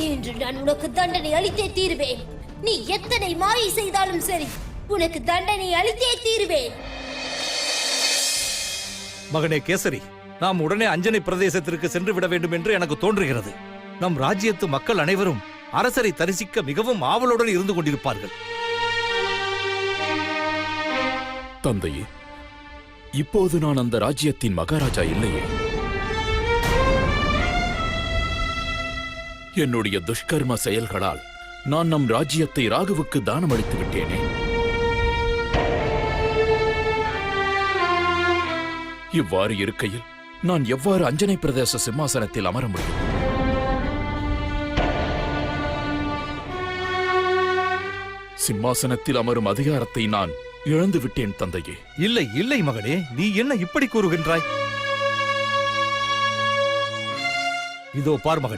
இன்று நான் உனக்கு தண்டனை அளித்தே தீருவேன். நீ எத்தனை மாயை செய்தாலும் சரி, உனக்கு தண்டனை அளித்தே தீருவேன். மகனே கேசரி, நாம் உடனே அஞ்சனை பிரதேசத்திற்கு சென்று விட வேண்டும் என்று எனக்கு தோன்றுகிறது. நம் ராஜ்யத்து மக்கள் அனைவரும் அரசரை தரிசிக்க மிகவும் ஆவலுடன் இருந்து கொண்டிருப்பார்கள். தந்தையே, இப்போது நான் அந்த ராஜ்யத்தின் மகாராஜா இல்லையே. என்னுடைய துஷ்கர்ம செயல்களால் நான் நம் ராஜ்யத்தை ராகுவுக்கு தானம் அளித்து விட்டேனே. இவ்வாறு இருக்கையில் நான் எவ்வாறு அஞ்சனை பிரதேச சிம்மாசனத்தில் அமர முடியும்? சிம்மாசனத்தில் அமரும் அதிகாரத்தை நான் இழந்து விட்டேன் தந்தையே. இல்லை இல்லை மகனே, நீ என்ன இப்படி கூறுகின்றாய்? இதோ பார் மகனே,